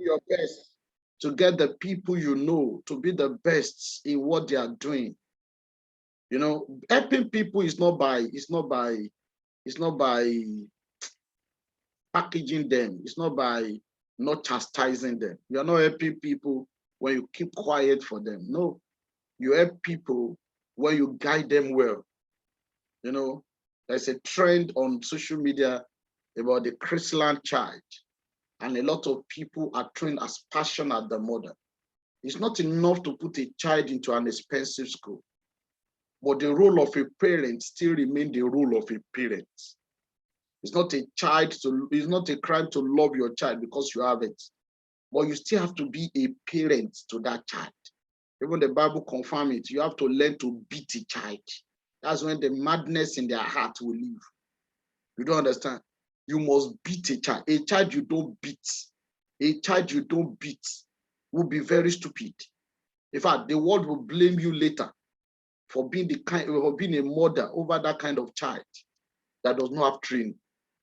your best to get the people you know to be the best in what they are doing. You know, helping people is not by packaging them. It's not by not chastising them. You are not helping people when you keep quiet for them. No, you help people when you guide them well. You know, there's a trend on social media about the Chrisland child, and a lot of people are trained as passion at the mother. It's not enough to put a child into an expensive school, but the role of a parent still remains the role of a parent. It's not it's not a crime to love your child because you have it, but you still have to be a parent to that child. Even the Bible confirms it. You have to learn to beat a child. That's when the madness in their heart will leave. You don't understand? You must beat a child. A child you don't beat. A child you don't beat will be very stupid. In fact, the world will blame you later for being a mother over that kind of child that does not have training.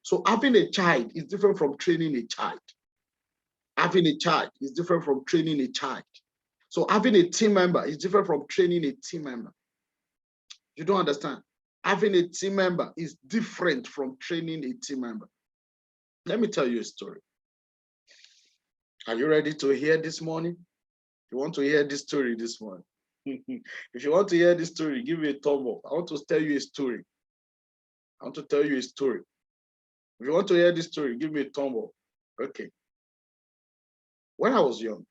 So having a child is different from training a child. Having a child is different from training a child. So having a team member is different from training a team member. You don't understand? Having a team member is different from training a team member. Let me tell you a story. Are you ready to hear this morning? You want to hear this story this morning? If you want to hear this story, give me a thumb up. I want to tell you a story. I want to tell you a story. If you want to hear this story, give me a thumb up. Okay. When I was young,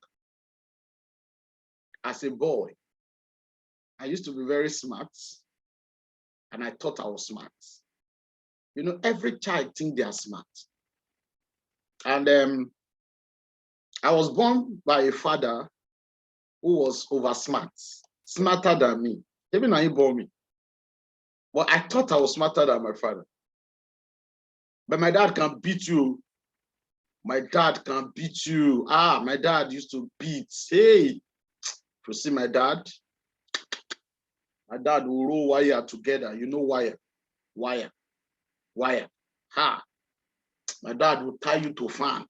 as a boy, I used to be very smart, and I thought I was smart. You know, every child thinks they are smart. And I was born by a father who was over smart, smarter than me. Even though he born me. But I thought I was smarter than my father. But my dad can beat you. My dad can beat you. My dad used to beat. Hey, you see my dad will roll wire together. You know wire. Ha. My dad will tie you to fan.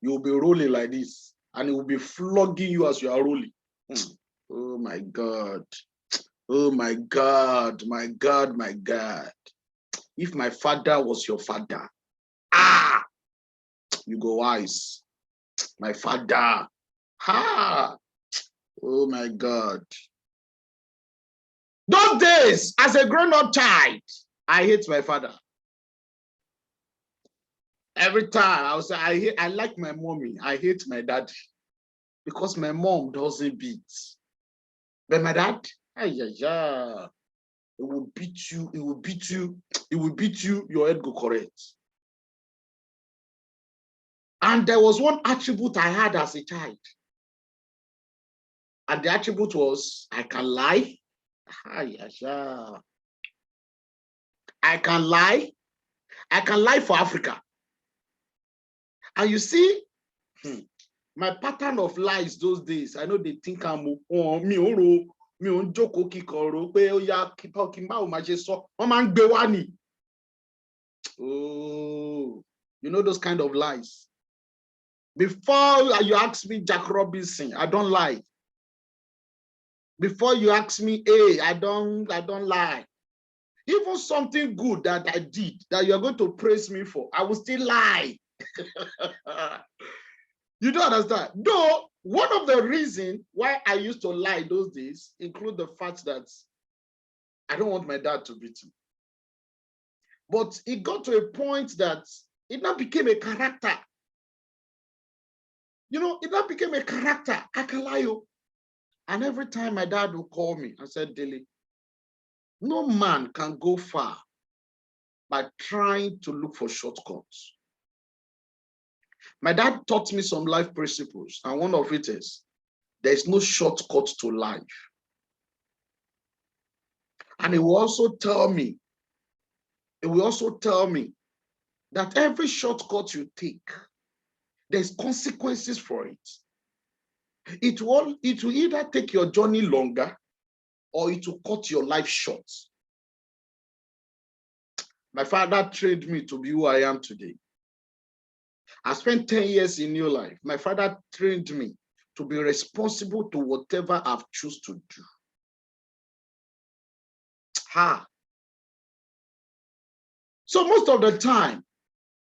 You will be rolling like this. And he will be flogging you as you are rolling. Oh my God. Oh my God. My God, my God. If my father was your father, you go wise. My father. Ha. Oh my God. Those days, as a grown-up child, I hate my father. Every time I would say, I like my mommy. I hate my daddy. Because my mom doesn't beat. But my dad, it will beat you, your head go correct. And there was one attribute I had as a child. And the attribute was, I can lie. I can lie. I can lie for Africa. And you see, my pattern of lies those days, I know they think I'm me on joko kikoro pe oya kipa kimba o ma je so wọ́n máa ń gbé wá ni. Oh, you know those kind of lies. Before you ask me Jack Robinson, I don't lie. Before you ask me, hey, I don't lie. Even something good that I did that you're going to praise me for, I will still lie. You don't understand. Though one of the reasons why I used to lie those days include the fact that I don't want my dad to beat me. But it got to a point that it now became a character. You know, it now became a character. I can lie. And every time my dad would call me and said, Dele, no man can go far by trying to look for shortcuts. My dad taught me some life principles, and one of it is, there's no shortcut to life. And he will also tell me that every shortcut you take, there's consequences for it. It will either take your journey longer or it will cut your life short. My father trained me to be who I am today. I spent 10 years in New Life. My father trained me to be responsible to whatever I've chosen to do. So most of the time,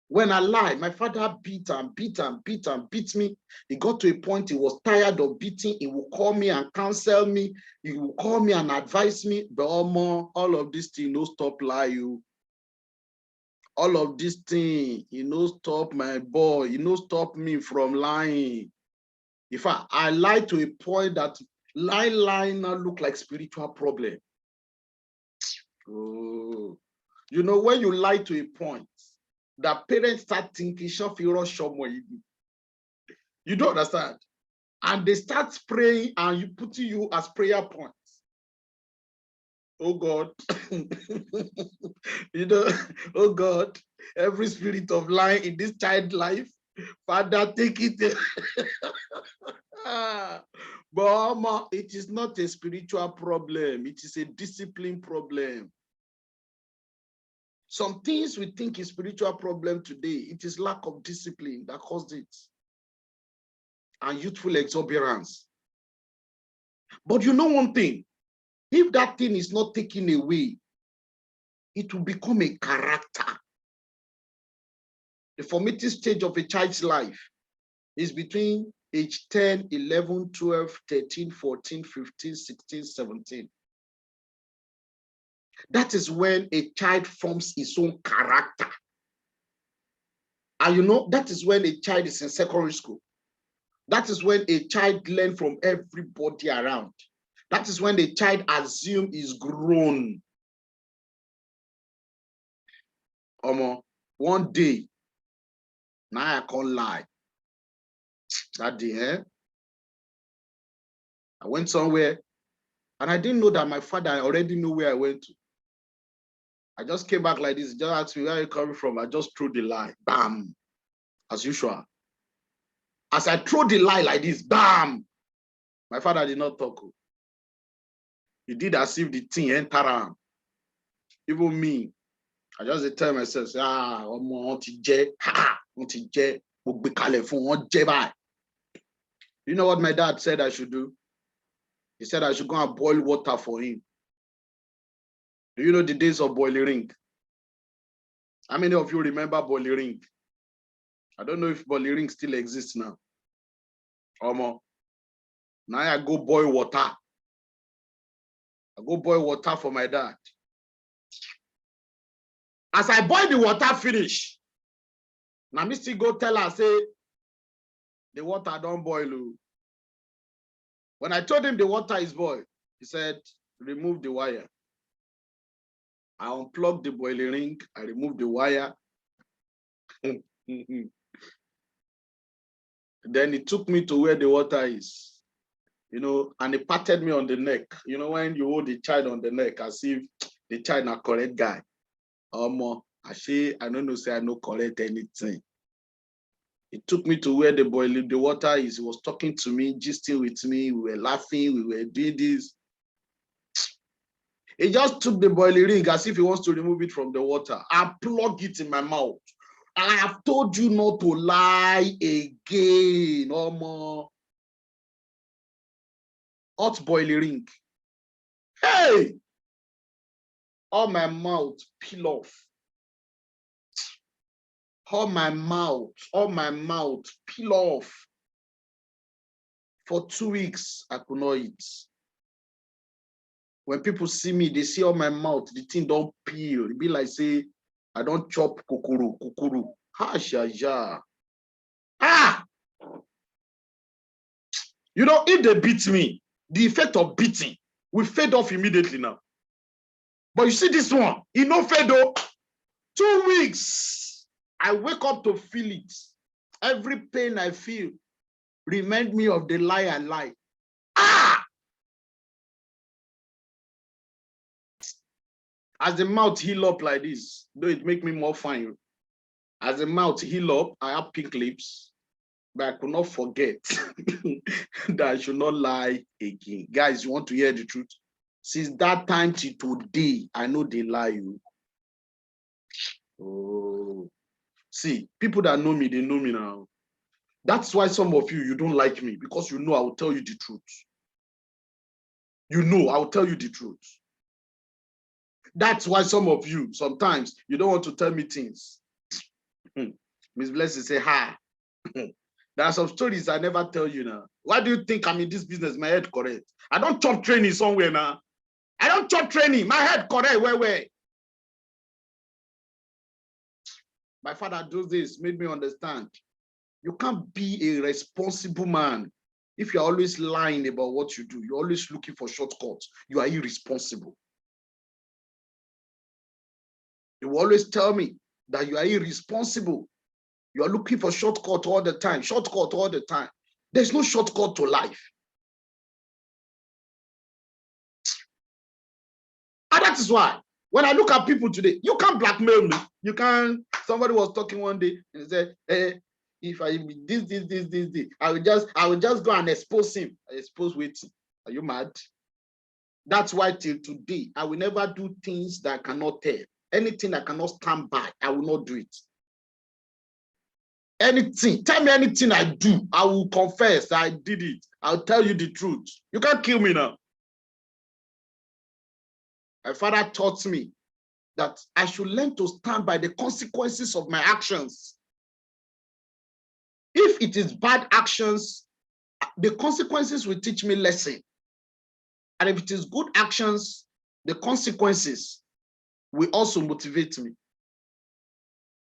when I lie, my father beat and beat and beat and beat me. He got to a point he was tired of beating. He would call me and counsel me. He would call me and advise me. But all of this thing, no stop lie you. All of this thing, you know, stop my boy. You know, stop me from lying. In fact, I lied to a point that lying now look like spiritual problem. Oh, you know, when you lie to a point, that parents start thinking, you don't understand. And they start praying and you put you as prayer points. Oh God, you know, oh God, every spirit of lying in this child life, Father, take it. But it is not a spiritual problem. It is a discipline problem. Some things we think is spiritual problem today, it is lack of discipline that caused it. And youthful exuberance. But you know one thing, if that thing is not taken away, it will become a character. The formative stage of a child's life is between age 10, 11, 12, 13, 14, 15, 16, 17. That is when a child forms his own character. And you know, that is when a child is in secondary school. That is when a child learns from everybody around. That is when the child assumes he's grown. One day, now I can't lie. That day, I went somewhere and I didn't know that my father, I already knew where I went to. I just came back like this, just asked me, where are you coming from? I just threw the lie, bam, as usual. As I threw the lie like this, bam, my father did not talk. He did as if the thing entered him. Even me, I just tell myself, you know what my dad said I should do? He said I should go and boil water for him. Do you know the days of boiling ring? How many of you remember boiling ring? I don't know if boiling ring still exists now. Now I go boil water. I go boil water for my dad. As I boil the water finish, now me still go tell her, say, the water don't boil. When I told him the water is boiled, he said, remove the wire. I unplugged the boiling ring, I removed the wire. Then he took me to where the water is, you know, and he patted me on the neck. You know, when you hold the child on the neck, as if the child not correct guy. I don't know, say I no correct anything. He took me to where the water is. He was talking to me, gisting with me. We were laughing, we were doing this. He just took the boiling ring as if he wants to remove it from the water and plug it in my mouth. I have told you not to lie again, no more. Hot boiling ring. Hey! All my mouth peel off. All my mouth peel off. For 2 weeks, I could not eat. When people see me, they see all my mouth, the thing don't peel. It be like, say, I don't chop kukuru. Ha, ja. Ah! You know, if they beat me, the effect of beating will fade off immediately now. But you see this one, it no fade off. 2 weeks, I wake up to feel it. Every pain I feel remind me of the lie I lie. Ah! As the mouth heal up like this, though it make me more fine. As the mouth heal up, I have pink lips, but I could not forget that I should not lie again. Guys, you want to hear the truth? Since that time to today, I know they lie you. Oh. See, people that know me, they know me now. That's why some of you don't like me, because you know I will tell you the truth. You know I will tell you the truth. That's why some of you, sometimes, you don't want to tell me things. Miss Blessing say, ha. There are some stories I never tell you now. Why do you think I'm in this business? My head correct. I don't chop training somewhere now. I don't chop training. My head correct. Where? My father does this, made me understand. You can't be a responsible man if you're always lying about what you do. You're always looking for shortcuts. You are irresponsible. You will always tell me that you are irresponsible. You are looking for shortcut all the time. Shortcut all the time. There's no shortcut to life. And that is why when I look at people today, you can't blackmail me. You can't. Somebody was talking one day and said, hey, if I this, I will just go and expose him. I expose waiting. Are you mad? That's why till today, I will never do things that I cannot tell. Anything I cannot stand by, I will not do it. Anything, tell me anything I do, I will confess I did it. I'll tell you the truth. You can't kill me now. My father taught me that I should learn to stand by the consequences of my actions. If it is bad actions, the consequences will teach me lesson. And if it is good actions, the consequences will also motivate me.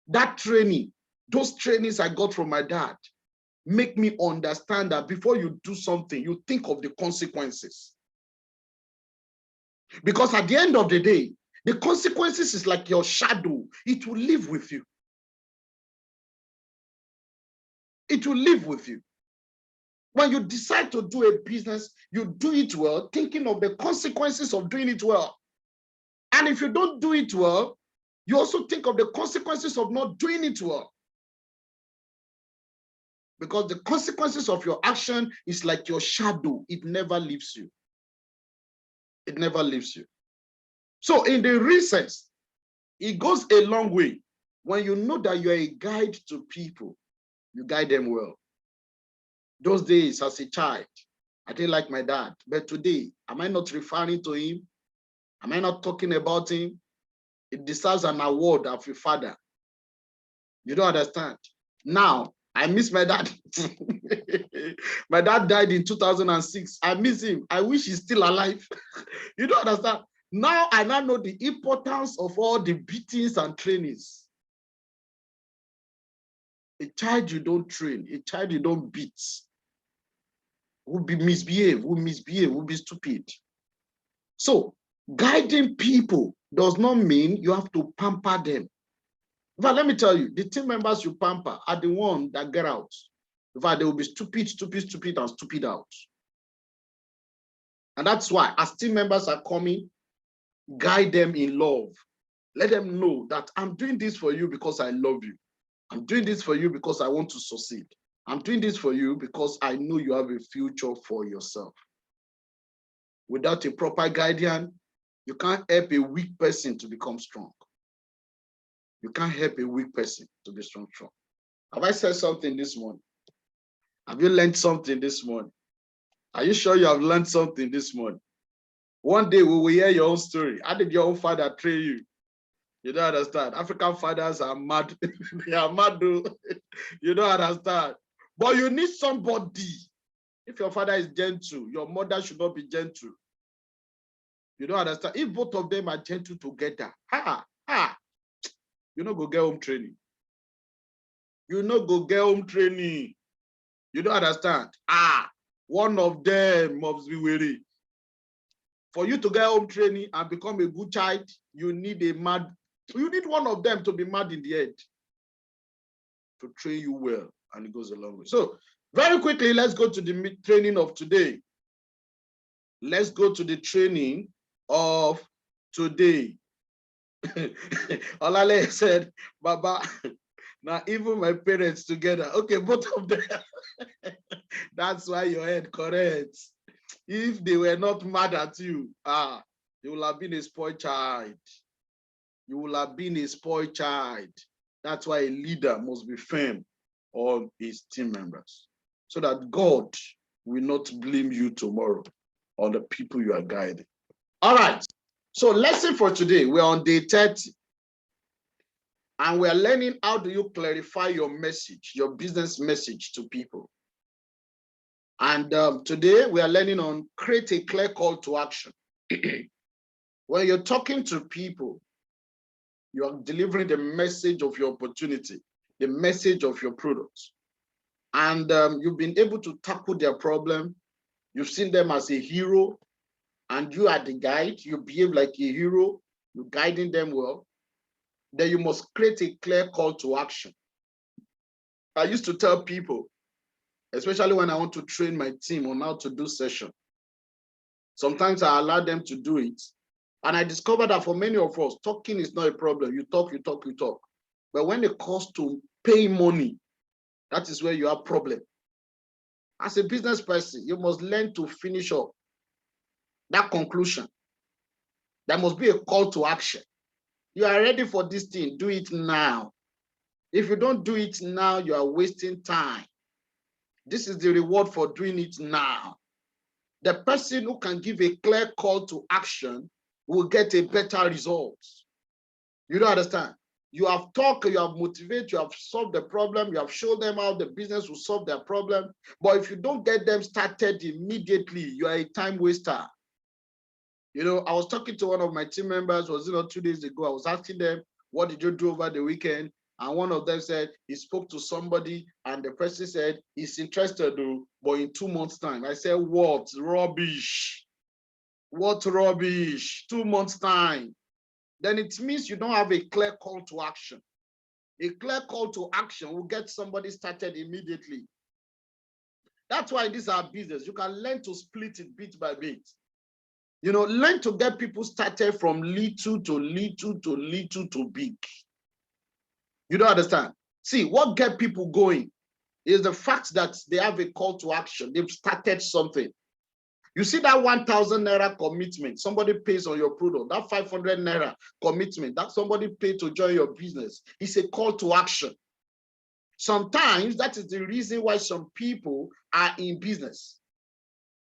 That training, those trainings I got from my dad, make me understand that before you do something, you think of the consequences. Because at the end of the day, the consequences is like your shadow. It will live with you. It will live with you. When you decide to do a business, you do it well, thinking of the consequences of doing it well. And if you don't do it well, you also think of the consequences of not doing it well. Because the consequences of your action is like your shadow. It never leaves you. It never leaves you. So in the recess, it goes a long way. When you know that you're a guide to people, you guide them well. Those days as a child, I didn't like my dad. But today, am I not referring to him? Am I not talking about him? It deserves an award of a father. You don't understand. Now, I miss my dad. My dad died in 2006. I miss him. I wish he's still alive. You don't understand. Now I now know the importance of all the beatings and trainings. A child you don't train, a child you don't beat, will be misbehave, will be stupid. So guiding people does not mean you have to pamper them. But let me tell you, the team members you pamper are the ones that get out. In fact, they will be stupid, and stupid out. And that's why as team members are coming, guide them in love. Let them know that I'm doing this for you because I love you. I'm doing this for you because I want to succeed. I'm doing this for you because I know you have a future for yourself. Without a proper guardian, you can't help a weak person to become strong. You can't help a weak person to be strong. Have I said something this morning? Have you learned something this morning? Are you sure you have learned something this morning? One day we will hear your own story. How did your own father train you? You don't understand. African fathers are mad. They are mad, though. You don't understand. But you need somebody. If your father is gentle, your mother should not be gentle. You don't understand. If both of them are gentle together, you know, go get home training. You know, go get home training. You don't understand. One of them must be weary. For you to get home training and become a good child, you need one of them to be mad in the head to train you well, and it goes a long way. So very quickly, let's go to the training of today. Let's go to the training of today. Olale said, Baba, now even my parents together. Okay, both of them. That's why your head correct. If they were not mad at you, you will have been a spoiled child. You will have been a spoiled child. That's why a leader must be firm on his team members, so that God will not blame you tomorrow on the people you are guiding. All right. So lesson for today, we're on day 30. And we're learning how do you clarify your message, your business message to people. And today we are learning on create a clear call to action. When you're talking to people, you are delivering the message of your opportunity, the message of your products. And you've been able to tackle their problem. You've seen them as a hero, and you are the guide. You behave like a hero. You're guiding them well. Then you must create a clear call to action. I used to tell people, especially when I want to train my team on how to do session, sometimes I allow them to do it. And I discovered that for many of us, talking is not a problem. You talk, you talk, you talk. But when it comes to pay money, that is where you have problem. As a business person, you must learn to finish up that conclusion. There must be a call to action. You are ready for this thing, do it now. If you don't do it now, you are wasting time. This is the reward for doing it now. The person who can give a clear call to action will get a better result. You don't understand? You have talked, you have motivated, you have solved the problem, you have shown them how the business will solve their problem. But if you don't get them started immediately, you are a time waster. You know, I was talking to one of my team members, was 2 days ago. I was asking them, what did you do over the weekend? And one of them said he spoke to somebody and the person said he's interested, but in 2 months' time. I said, what rubbish? What rubbish? 2 months' time. Then it means you don't have a clear call to action. A clear call to action will get somebody started immediately. That's why this is our business. You can learn to split it bit by bit. You know, learn to get people started from little to little to little to big. You don't understand? See, what get people going is the fact that they have a call to action. They've started something. You see that 1,000 naira commitment somebody pays on your product, that 500 naira commitment that somebody paid to join your business, is a call to action. Sometimes that is the reason why some people are in business.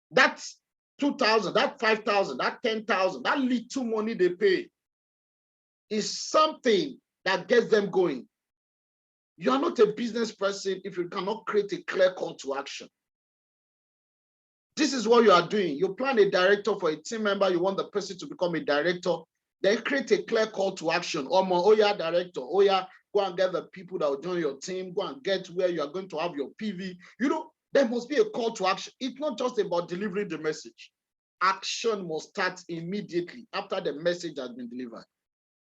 That's 2,000, that 5,000, that 10,000, that little money they pay is something that gets them going. You are not a business person if you cannot create a clear call to action. This is what you are doing. You plan a director for a team member, you want the person to become a director, then create a clear call to action. Oh yeah, director, oh yeah, go and get the people that will join your team, go and get where you are going to have your PV. You know, there must be a call to action. It's not just about delivering the message. Action must start immediately after the message has been delivered.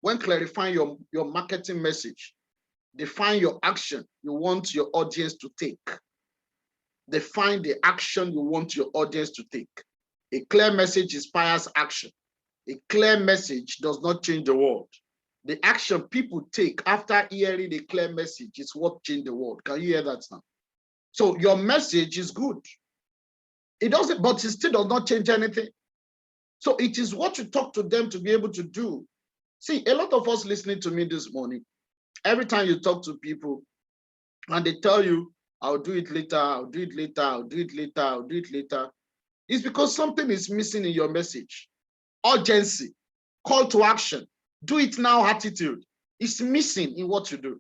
When clarifying your marketing message, define your action you want your audience to take. Define the action you want your audience to take. A clear message inspires action. A clear message does not change the world. The action people take after hearing a clear message is what changed the world. Can you hear that now? So your message is good. It doesn't, but it still does not change anything. So it is what you talk to them to be able to do. See, a lot of us listening to me this morning, every time you talk to people and they tell you, I'll do it later, I'll do it later, I'll do it later, I'll do it later, it's because something is missing in your message. Urgency, call to action, do it now attitude is missing in what you do.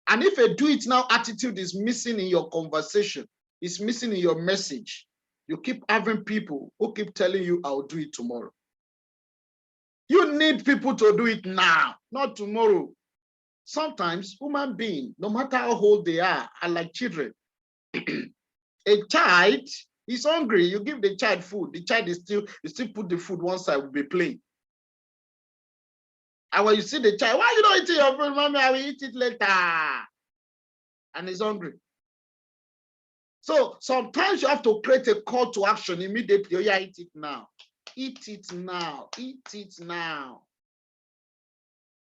And if a do it now attitude is missing in your conversation, it's missing in your message, you keep having people who keep telling you, I'll do it tomorrow. You need people to do it now, not tomorrow. Sometimes human beings, no matter how old they are like children. A child is hungry. You give the child food. The child is still, you still put the food one side, will be playing. And when you see the child, why you not eating your food, mommy? I will eat it later. And he's hungry. So sometimes you have to create a call to action immediately. Oh yeah, eat it now. Eat it now. Eat it now.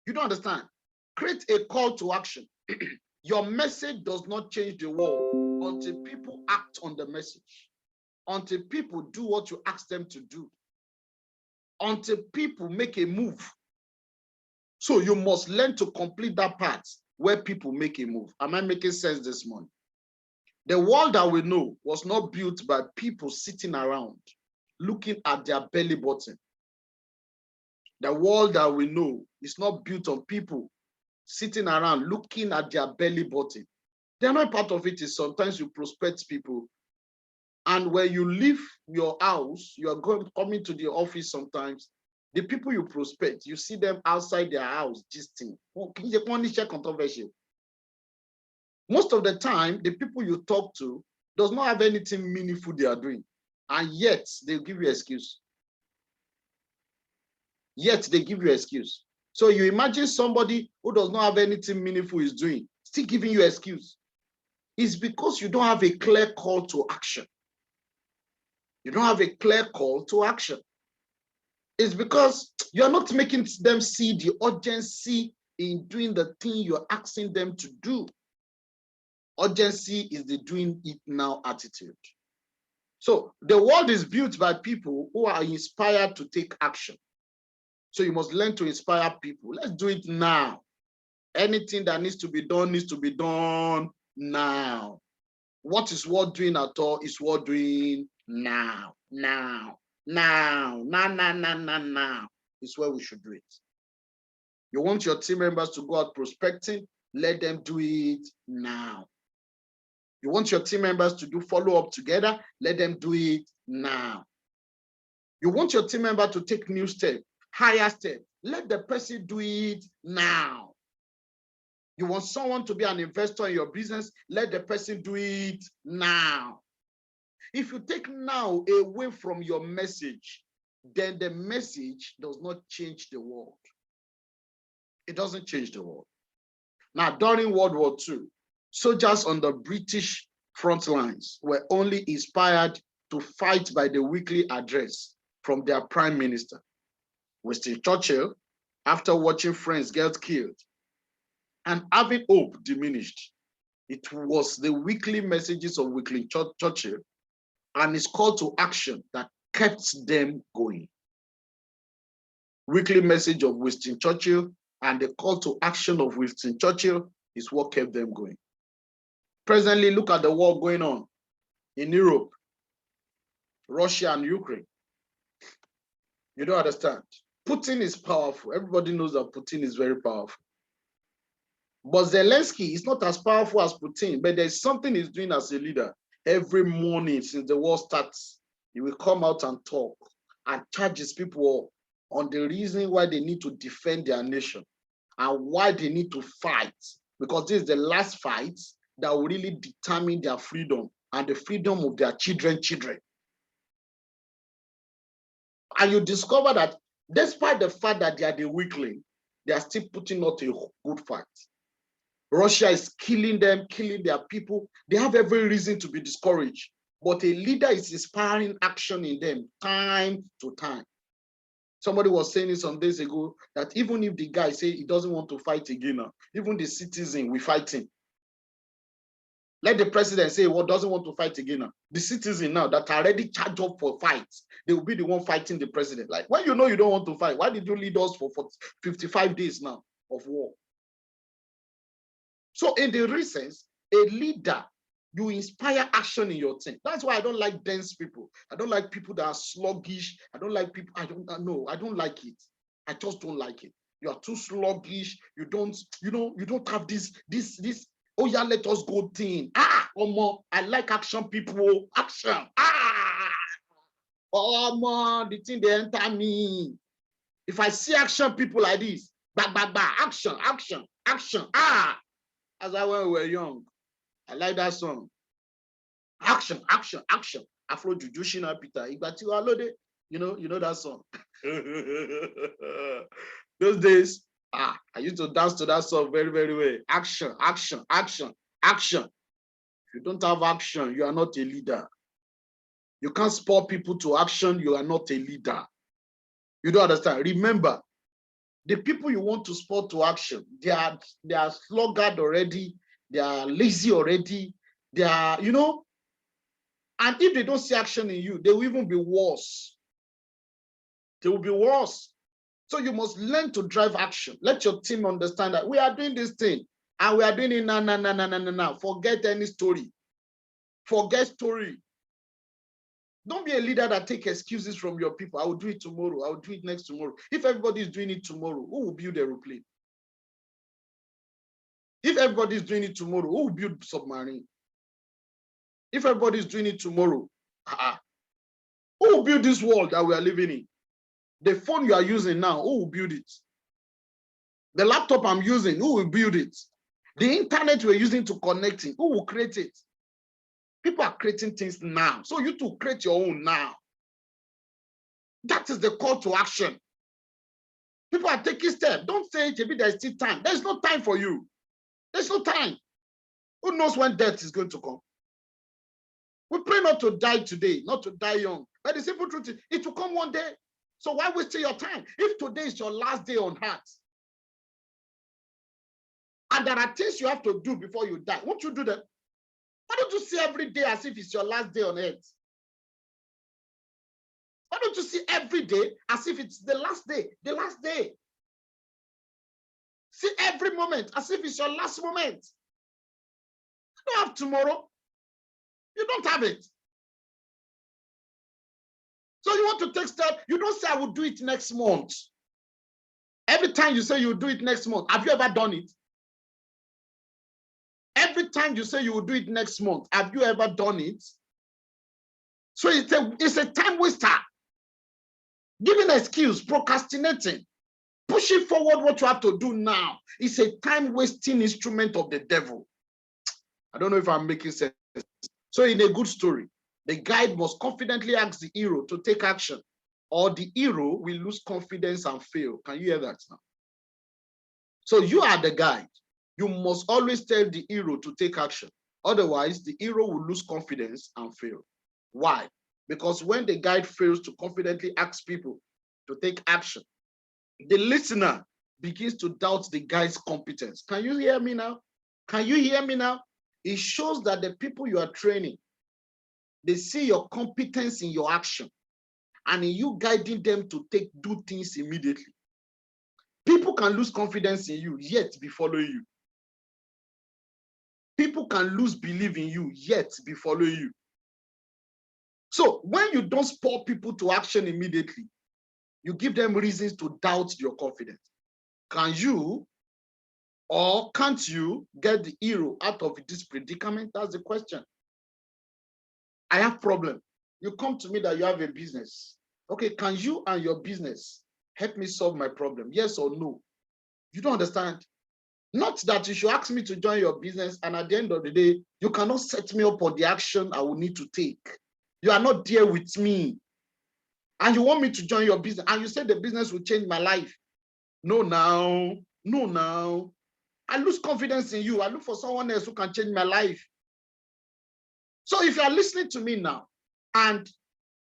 You don't understand? Create a call to action. Your message does not change the world until people act on the message. Until people do what you ask them to do. Until people make a move. So you must learn to complete that part. where people make a move. Am I making sense this morning? The world that we know was not built by people sitting around looking at their belly button. The world that we know is not built on people sitting around looking at their belly button. The other part of it is sometimes you prospect people, and when you leave your house, you are coming to the office sometimes, the people you prospect, you see them outside their house gisting. Most of the time, the people you talk to does not have anything meaningful they are doing, and yet they give you excuse. Yet they give you excuse. So you imagine somebody who does not have anything meaningful is doing, still giving you excuse. It's because you don't have a clear call to action. You don't have a clear call to action. It's because you're not making them see the urgency in doing the thing you're asking them to do. Urgency is the doing it now attitude. So the world is built by people who are inspired to take action. So you must learn to inspire people. Let's do it now. Anything that needs to be done now. What is worth doing at all is worth doing now. Now is where we should do it. You want your team members to go out prospecting, let them do it now. You want your team members to do follow-up together, let them do it now. You want your team member to take new step, higher step, let the person do it now. You want someone to be an investor in your business, let the person do it now. If you take now away from your message, then the message does not change the world. It doesn't change the world. Now, during World War II, soldiers on the British front lines were only inspired to fight by the weekly address from their prime minister. Winston Churchill, after watching friends get killed and having hope diminished, it was the weekly messages of Winston Churchill and his call to action that kept them going. Weekly message of Winston Churchill and the call to action of Winston Churchill is what kept them going. Presently, look at the war going on in Europe, Russia and Ukraine. You don't understand. Putin is powerful. Everybody knows that Putin is very powerful. But Zelensky is not as powerful as Putin, but there's something he's doing as a leader. Every morning since the war starts, he will come out and talk and charge his people on the reason why they need to defend their nation and why they need to fight, because this is the last fight that will really determine their freedom and the freedom of their children. And you discover that despite the fact that they are the weakling, they are still putting out a good fight. Russia is killing them, killing their people. They have every reason to be discouraged, but a leader is inspiring action in them time to time. Somebody was saying it some days ago that even if the guy say he doesn't want to fight again, even the citizen will fight him. Let the president say what doesn't want to fight again. The citizen now that are already charged up for fights, they will be the one fighting the president. Like, when you know you don't want to fight, why did you lead us for 55 days now of war? So in the recent, a leader, you inspire action in your team. That's why I don't like dense people. I don't like people that are sluggish. I don't like people, I don't like it. I just don't like it. You are too sluggish. You don't have this, oh yeah, let us go thing. I like action people. Action. The thing they enter me. If I see action people like this, action. As I when we were young, I like that song. Action. Afro Juju Shina Peter. You know that song. Those days, I used to dance to that song very, very well. Action. If you don't have action, you are not a leader. You can't spur people to action, you are not a leader. You don't understand. Remember, the people you want to spur to action, they are sluggard already, they are lazy already, they are, and if they don't see action in you, they will even be worse. They will be worse. So you must learn to drive action. Let your team understand that we are doing this thing. And we are doing it now. Forget any story. Forget story. Don't be a leader that take excuses from your people. I will do it tomorrow. I will do it next tomorrow. If everybody is doing it tomorrow, who will build aeroplane? If everybody is doing it tomorrow, who will build submarine? If everybody is doing it tomorrow, who will build this world that we are living in? The phone you are using now, who will build it? The laptop I'm using, who will build it? The internet we're using to connect it, who will create it? People are creating things now. So you to create your own now. That is the call to action. People are taking steps. Don't say, maybe there's still time. There's no time for you. There's no time. Who knows when death is going to come? We pray not to die today, not to die young. But the simple truth is, it will come one day. So why waste your time? If today is your last day on earth, and there are things you have to do before you die, won't you do them? Why don't you see every day as if it's your last day on earth? Why don't you see every day as if it's the last day, the last day? See every moment as if it's your last moment. You don't have tomorrow. You don't have it. So you want to take steps. You don't say, I will do it next month. Every time you say you'll do it next month, have you ever done it? Every time you say you will do it next month, have you ever done it? So it's a time waster. Giving an excuse, procrastinating, pushing forward what you have to do now. It's a time-wasting instrument of the devil. I don't know if I'm making sense. So in a good story, the guide must confidently ask the hero to take action, or the hero will lose confidence and fail. Can you hear that now? So you are the guide. You must always tell the hero to take action. Otherwise, the hero will lose confidence and fail. Why? Because when the guide fails to confidently ask people to take action, the listener begins to doubt the guide's competence. Can you hear me now? Can you hear me now? It shows that the people you are training, they see your competence in your action and in you guiding them to do things immediately. People can lose confidence in you, yet be following you. People can lose belief in you, yet be following you. So when you don't spur people to action immediately, you give them reasons to doubt your confidence. Can you or can't you get the hero out of this predicament? That's the question. I have problem. You come to me that you have a business. Okay, can you and your business help me solve my problem? Yes or no? You don't understand. Not that you should ask me to join your business and at the end of the day, you cannot set me up for the action I will need to take. You are not there with me. And you want me to join your business and you say the business will change my life. No, now. No, now. I lose confidence in you. I look for someone else who can change my life. So if you are listening to me now, and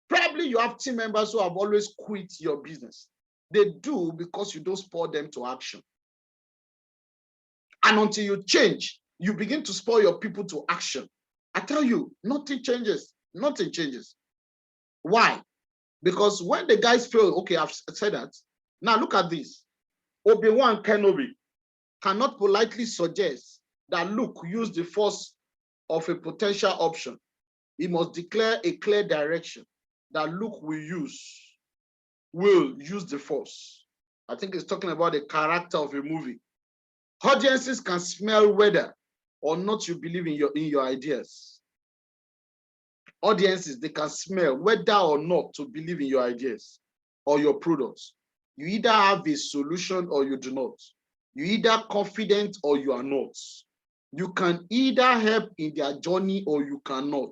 probably you have team members who have always quit your business, they do because you don't spur them to action. And until you change, you begin to spur your people to action. I tell you, nothing changes. Nothing changes. Why? Because when the guys feel, okay, I've said that. Now look at this. Obi-Wan Kenobi cannot politely suggest that Luke use the force of a potential option. He must declare a clear direction that Luke will use the force. I think it's talking about the character of a movie. Audiences can smell whether or not you believe in your ideas. Audiences, they can smell whether or not to believe in your ideas or your products. You either have a solution or you do not. You're either confident or you are not. You can either help in their journey or you cannot.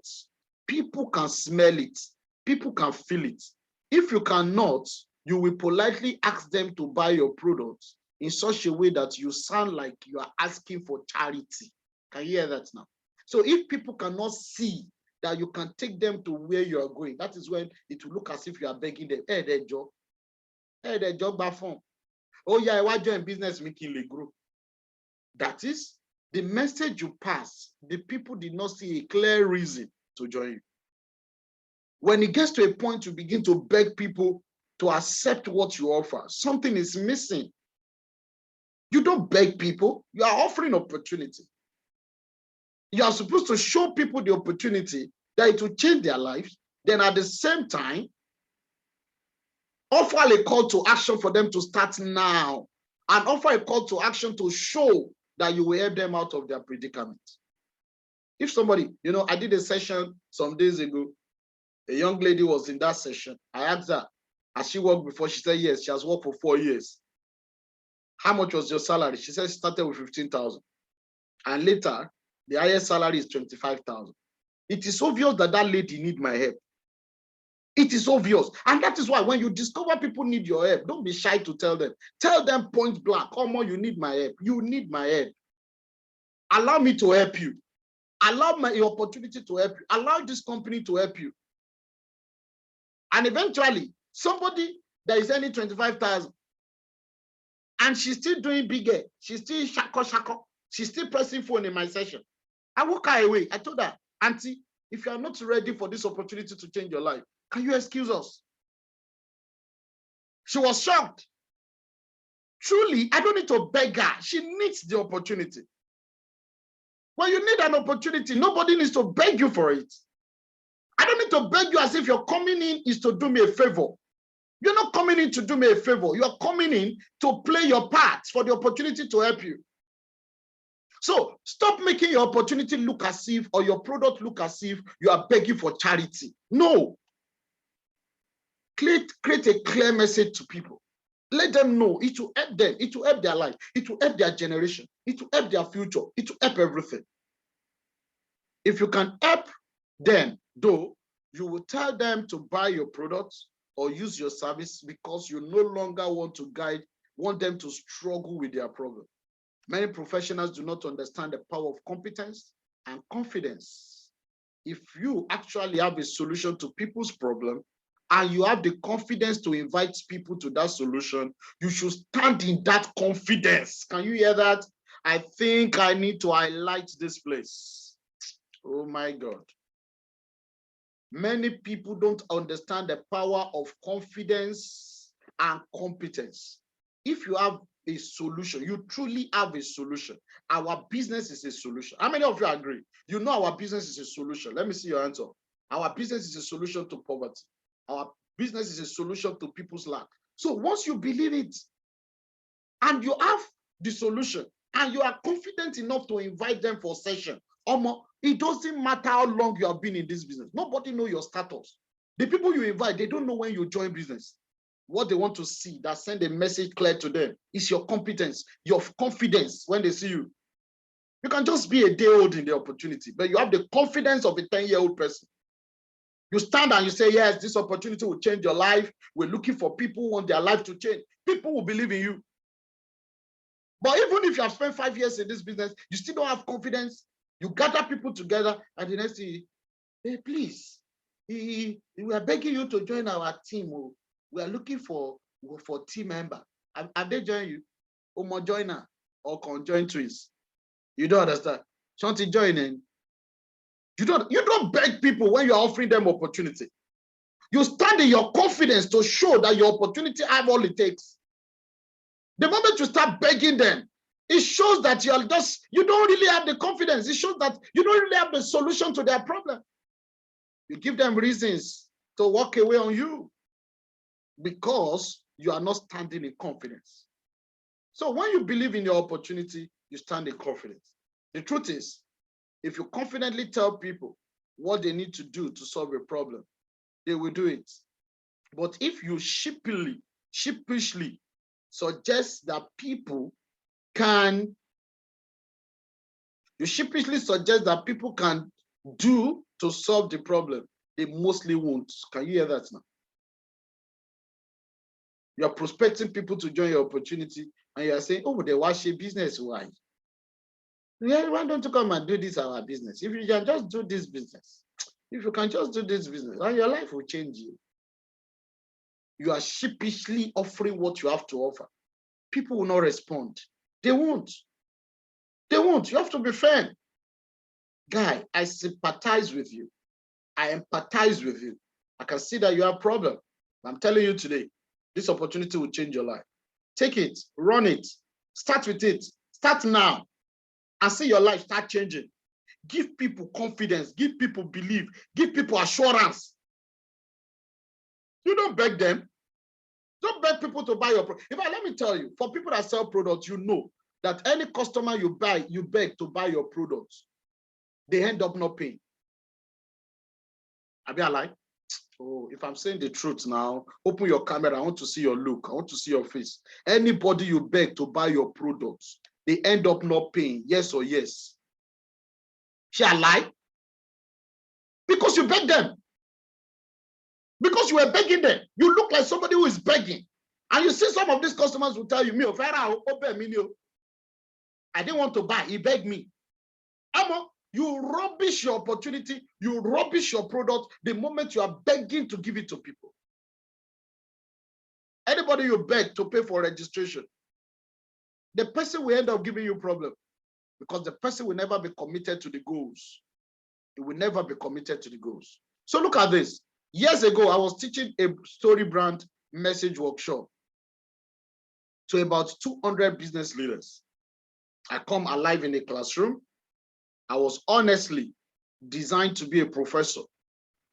People can smell it. People can feel it. If you cannot, you will politely ask them to buy your products in such a way that you sound like you are asking for charity. Can you hear that now? So if people cannot see that you can take them to where you are going, that is when it will look as if you are begging them. Hey, their job. Hey, their job back home. Oh yeah, why join business making le grow? That is the message you pass. The people did not see a clear reason to join you. When it gets to a point, you begin to beg people to accept what you offer. Something is missing. You don't beg people. You are offering opportunity. You are supposed to show people the opportunity that it will change their lives. Then at the same time, offer a call to action for them to start now, and offer a call to action to show that you will help them out of their predicament. If somebody, I did a session some days ago, a young lady was in that session. I asked her, has she worked before? She said, yes, she has worked for 4 years. How much was your salary? She said she started with 15,000. And later, the highest salary is 25,000. It is obvious that that lady needs my help. It is obvious. And that is why when you discover people need your help, don't be shy to tell them. Tell them point blank, come on, you need my help. You need my help. Allow me to help you. Allow my opportunity to help you. Allow this company to help you. And eventually, somebody that is earning 25,000 and she's still doing bigger, she's still shako, she's still pressing phone in my session. I walk her away. I told her, Auntie, if you are not ready for this opportunity to change your life, can you excuse us? She was shocked. Truly, I don't need to beg her. She needs the opportunity. When you need an opportunity, nobody needs to beg you for it. I don't need to beg you as if you're coming in is to do me a favor. You're not coming in to do me a favor. You're coming in to play your part for the opportunity to help you. So stop making your opportunity look as if, or your product look as if you are begging for charity. No. Create a clear message to people. Let them know. It will help them. It will help their life. It will help their generation. It will help their future. It will help everything. If you can help them, though, you will tell them to buy your products or use your service because you no longer want them to struggle with their problem. Many professionals do not understand the power of competence and confidence. If you actually have a solution to people's problem and you have the confidence to invite people to that solution, you should stand in that confidence. Can you hear that? I think I need to highlight this place. Oh my God. Many people don't understand the power of confidence and competence. If you have a solution, you truly have a solution. Our business is a solution. How many of you agree? You know our business is a solution. Let me see your answer. Our business is a solution to poverty. Our business is a solution to people's lack. So once you believe it and you have the solution and you are confident enough to invite them for a session, it doesn't matter how long you have been in this business. Nobody knows your status. The people you invite, they don't know when you join business. What they want to see, that send a message clear to them, is your competence, your confidence when they see you. You can just be a day old in the opportunity, but you have the confidence of a 10-year-old person. You stand and you say, yes, this opportunity will change your life. We're looking for people who want their life to change. People will believe in you. But even if you have spent 5 years in this business, you still don't have confidence. You gather people together and the next thing, hey, please, we are begging you to join our team. We are looking for team member. Have they joined you? Omo joiner or conjoined twins? You don't understand. Something joining. You don't beg people when you're offering them opportunity. You stand in your confidence to show that your opportunity have all it takes. The moment you start begging them, it shows that you don't really have the confidence. It shows that you don't really have the solution to their problem. You give them reasons to walk away on you because you are not standing in confidence. So when you believe in your opportunity, you stand in confidence. The truth is, if you confidently tell people what they need to do to solve a problem, they will do it. But if you sheepishly suggest that people can do to solve the problem, they mostly won't. Can you hear that now? You are prospecting people to join your opportunity and you are saying, oh, they wash a business. Why? Why don't you come and do this our business? If you can just do this business, and your life will change you. You are sheepishly offering what you have to offer. People will not respond. They won't. They won't. You have to be firm. Guy, I sympathize with you. I empathize with you. I can see that you have a problem. I'm telling you today, this opportunity will change your life. Take it, run it. Start with it. Start now and see your life start changing. Give people confidence. Give people belief. Give people assurance. You don't beg them. Don't beg people to buy your product. In fact, let me tell you, for people that sell products, you know that any customer you beg to buy your products, they end up not paying. Are you alive? Oh, if I'm saying the truth now, open your camera. I want to see your look. I want to see your face. Anybody you beg to buy your products, they end up not paying. Yes or yes? Shall I lie? Because you beg them. Because you were begging them. You look like somebody who is begging. And you see some of these customers will tell you, me, I didn't want to buy. He begged me. Amo, you rubbish your opportunity. You rubbish your product the moment you are begging to give it to people. Anybody you beg to pay for registration, the person will end up giving you a problem because the person will never be committed to the goals. It will never be committed to the goals. So look at this. Years ago, I was teaching a story brand message workshop to about 200 business leaders. I come alive in a classroom. I was honestly designed to be a professor,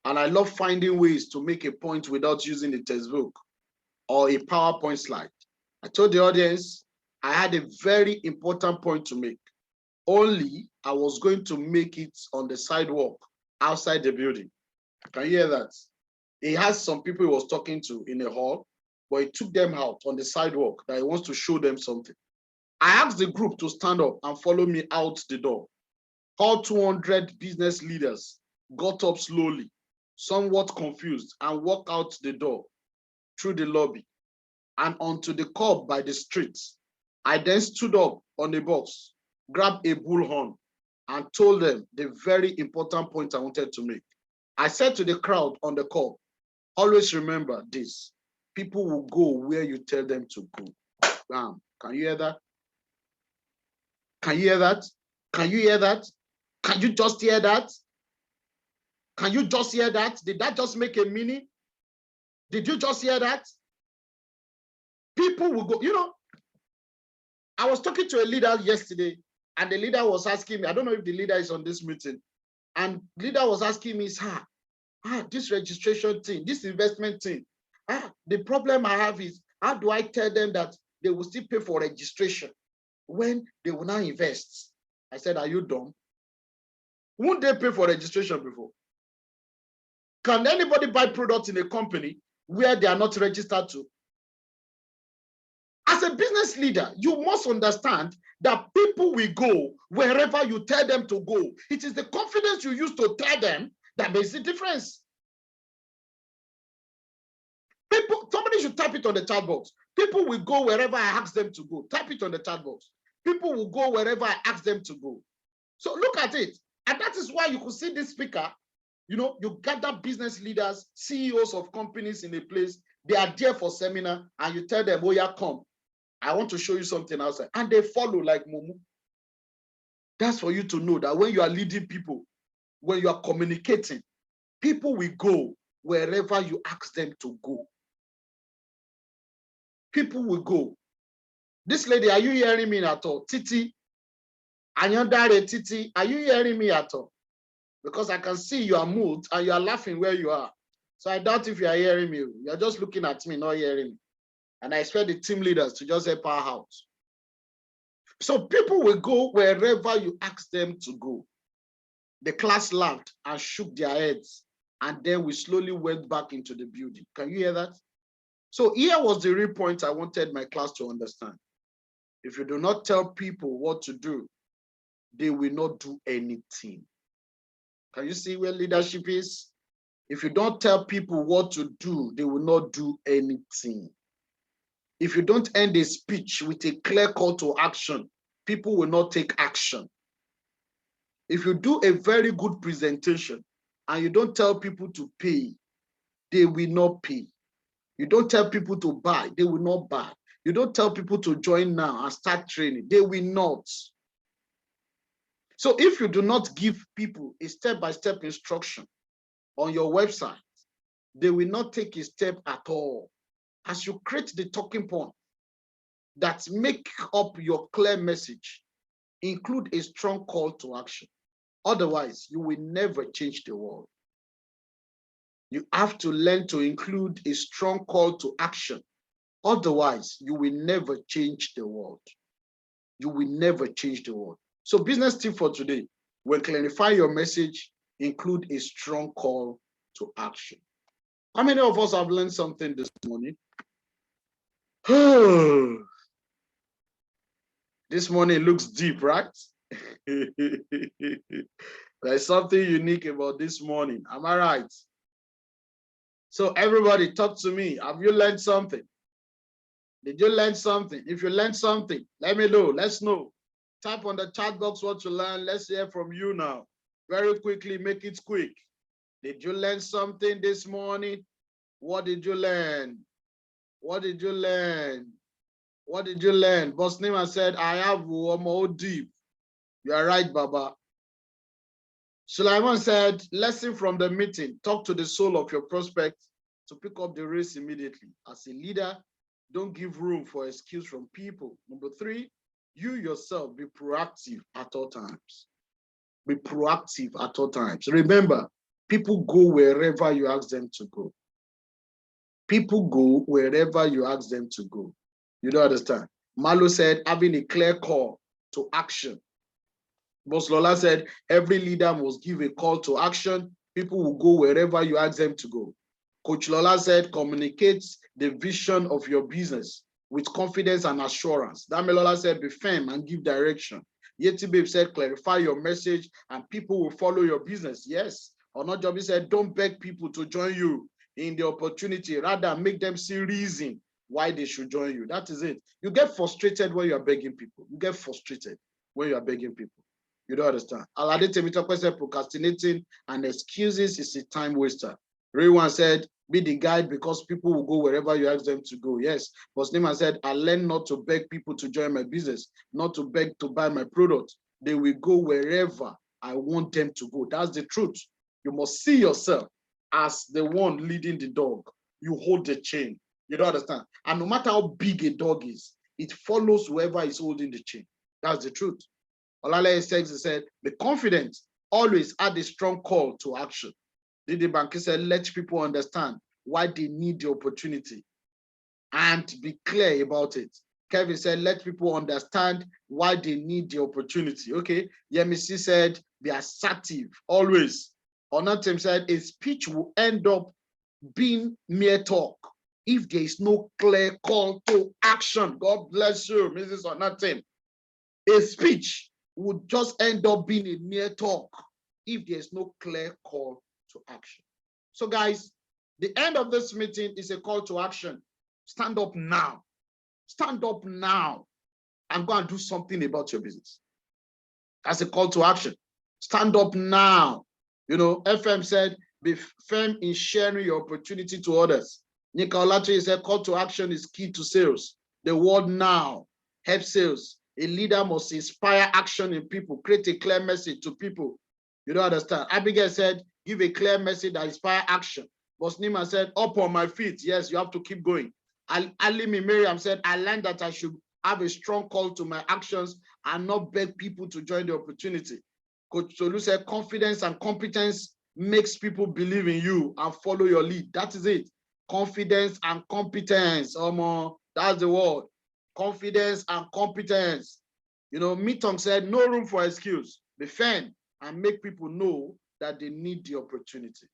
and I love finding ways to make a point without using a textbook or a PowerPoint slide. I told the audience I had a very important point to make. Only I was going to make it on the sidewalk outside the building. Can you hear that? He has some people he was talking to in a hall, but he took them out on the sidewalk that he wants to show them something. I asked the group to stand up and follow me out the door. All 200 business leaders got up slowly, somewhat confused, and walked out the door through the lobby and onto the curb by the streets. I then stood up on a box, grabbed a bullhorn, and told them the very important point I wanted to make. I said to the crowd on the curb, always remember this, people will go where you tell them to go. Bam. Can you hear that? Can you hear that? Can you hear that? Can you just hear that? Can you just hear that? Did that just make a meaning? Did you just hear that? People will go, you know, I was talking to a leader yesterday, and the leader was asking me, I don't know if the leader is on this meeting, and the leader was asking me, sir, this registration thing, this investment thing, the problem I have is, how do I tell them that they will still pay for registration when they will now invest? I said, are you dumb? Won't they pay for registration before? Can anybody buy products in a company where they are not registered to? As a business leader, you must understand that people will go wherever you tell them to go. It is the confidence you use to tell them that makes the difference. Somebody should type it on the chat box. People will go wherever I ask them to go. Type it on the chat box. People will go wherever I ask them to go. So look at it. And that is why you could see this speaker. You know, you gather business leaders, CEOs of companies in a place. They are there for seminar, and you tell them, oh yeah, come. I want to show you something outside. And they follow like Mumu. That's for you to know that when you are leading people, when you are communicating, people will go wherever you ask them to go. People will go. This lady, are you hearing me at all? Titi, Anyandare Titi, are you hearing me at all? Because I can see you are moved and you are laughing where you are. So I doubt if you are hearing me. You're just looking at me, not hearing me. And I expect the team leaders to just help our house. So people will go wherever you ask them to go. The class laughed and shook their heads, and then we slowly went back into the building. Can you hear that? So here was the real point I wanted my class to understand. If you do not tell people what to do, they will not do anything. Can you see where leadership is? If you don't tell people what to do, they will not do anything. If you don't end a speech with a clear call to action, people will not take action. If you do a very good presentation and you don't tell people to pay, they will not pay. You don't tell people to buy, they will not buy. You don't tell people to join now and start training, they will not. So if you do not give people a step-by-step instruction on your website, they will not take a step at all. As you create the talking point, that make up your clear message include a strong call to action. Otherwise, you will never change the world. You have to learn to include a strong call to action. Otherwise, you will never change the world. You will never change the world. So business tip for today, when clarifying your message, include a strong call to action. How many of us have learned something this morning? This morning looks deep, right? There's something unique about this morning. Am I right? So everybody talk to me. Have you learned something? Did you learn something? If you learned something, let me know. Let's know. Type on the chat box what you learned. Let's hear from you now. Very quickly, make it quick. Did you learn something this morning? What did you learn? What did you learn? What did you learn? Boss Nima said, I have one more deep. You are right, Baba. Sulaiman said, lesson from the meeting. Talk to the soul of your prospect to pick up the race immediately. As a leader, don't give room for excuse from people. Number 3, you yourself be proactive at all times. Be proactive at all times. Remember, people go wherever you ask them to go. People go wherever you ask them to go. You don't understand. Malo said, having a clear call to action. Boss Lola said, every leader must give a call to action. People will go wherever you ask them to go. Coach Lola said, communicate the vision of your business with confidence and assurance. Damilola said, be firm and give direction. Yeti Babe said, clarify your message and people will follow your business. Yes. Onojobi said, don't beg people to join you in the opportunity. Rather, make them see reason why they should join you. That is it. You get frustrated when you are begging people. You get frustrated when you are begging people. You don't understand. Alade Temitope said, procrastinating and excuses is a time waster. Raywan said, be the guide because people will go wherever you ask them to go. Yes. But Sneeman said, I learned not to beg people to join my business, not to beg to buy my product. They will go wherever I want them to go. That's the truth. You must see yourself as the one leading the dog. You hold the chain. You don't understand. And no matter how big a dog is, it follows whoever is holding the chain. That's the truth. Olale said, be confident, always add a strong call to action. Didi Banki said, let people understand why they need the opportunity and be clear about it. Kevin said, let people understand why they need the opportunity. Okay. Yemisi said, be assertive, always. Onatim said, a speech will end up being mere talk if there is no clear call to action. God bless you, Mrs. Onatim. A speech would just end up being a mere talk if there's no clear call to action. So guys, the end of this meeting is a call to action. Stand up now. Stand up now and go and do something about your business. That's a call to action. Stand up now. You know, FM said, be firm in sharing your opportunity to others. Nika Olache said, call to action is key to sales. The word now helps sales. A leader must inspire action in people, create a clear message to people. You don't understand. Abigail said, give a clear message that inspire action. Bosnima said, up on my feet. Yes, you have to keep going. Alimi Miriam said, I learned that I should have a strong call to my actions and not beg people to join the opportunity. Coach Tolu said, confidence and competence makes people believe in you and follow your lead. That is it. Confidence and competence. That's the word. Confidence and competence. You know, Mitong said, no room for excuse. Be firm and make people know that they need the opportunity.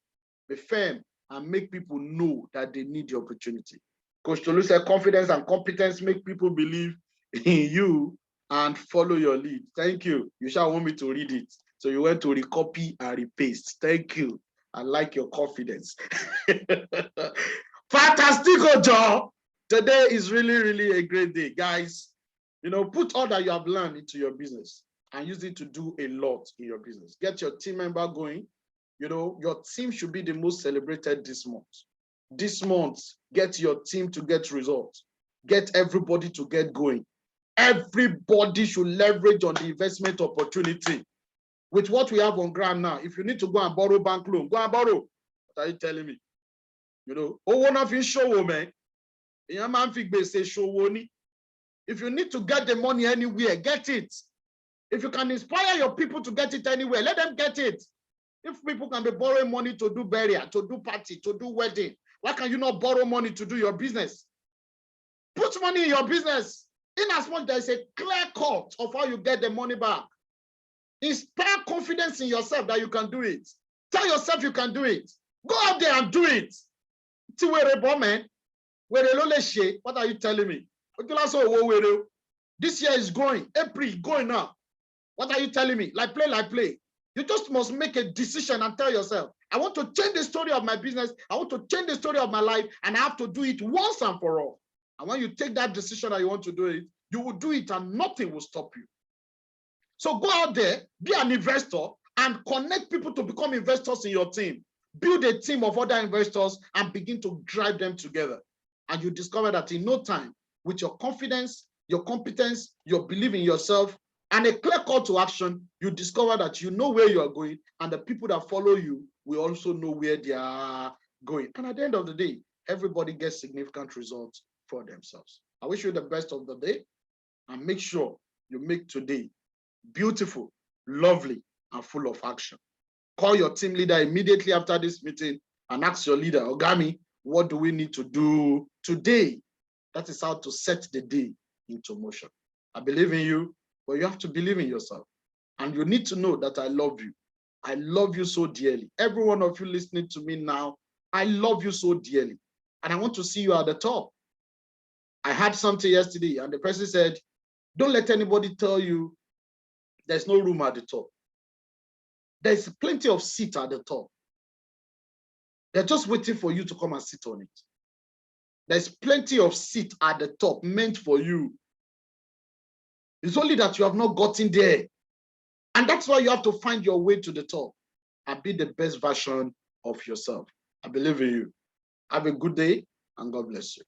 Be firm and make people know that they need the opportunity. Coach Tolu said, confidence and competence make people believe in you and follow your lead. Thank you. You shall want me to read it. So you went to recopy and repaste. Thank you. I like your confidence. Fantastico job. Today is really, really a great day, guys. You know, put all that you have learned into your business and use it to do a lot in your business. Get your team member going. You know, your team should be the most celebrated this month. This month, get your team to get results. Get everybody to get going. Everybody should leverage on the investment opportunity. With what we have on ground now, if you need to go and borrow bank loan, go and borrow. What are you telling me? You know, oh, one of you show man. You man fi gbese show ni. If you need to get the money anywhere, get it. If you can inspire your people to get it anywhere, let them get it. If people can be borrowing money to do burial, to do party, to do wedding, why can you not borrow money to do your business? Put money in your business. In as much there is a clear cut of how you get the money back. Inspire confidence in yourself that you can do it. Tell yourself you can do it. Go out there and do it. What are you telling me? This year is going. April going now. What are you telling me? Like play. You just must make a decision and tell yourself, I want to change the story of my business. I want to change the story of my life, and I have to do it once and for all. And when you take that decision that you want to do it, you will do it and nothing will stop you. So go out there, be an investor, and connect people to become investors in your team. Build a team of other investors and begin to drive them together. And you discover that in no time, with your confidence, your competence, your belief in yourself, and a clear call to action, you discover that you know where you are going, and the people that follow you will also know where they are going. And at the end of the day, everybody gets significant results for themselves. I wish you the best of the day, and make sure you make today beautiful, lovely, and full of action. Call your team leader immediately after this meeting and ask your leader, Ogami, what do we need to do today? That is how to set the day into motion. I believe in you, but you have to believe in yourself. And you need to know that I love you. I love you so dearly. Every one of you listening to me now, I love you so dearly. And I want to see you at the top. I had something yesterday, and the person said, don't let anybody tell you there's no room at the top. There's plenty of seats at the top. They're just waiting for you to come and sit on it. There's plenty of seats at the top meant for you. It's only that you have not gotten there. And that's why you have to find your way to the top and be the best version of yourself. I believe in you. Have a good day, and God bless you.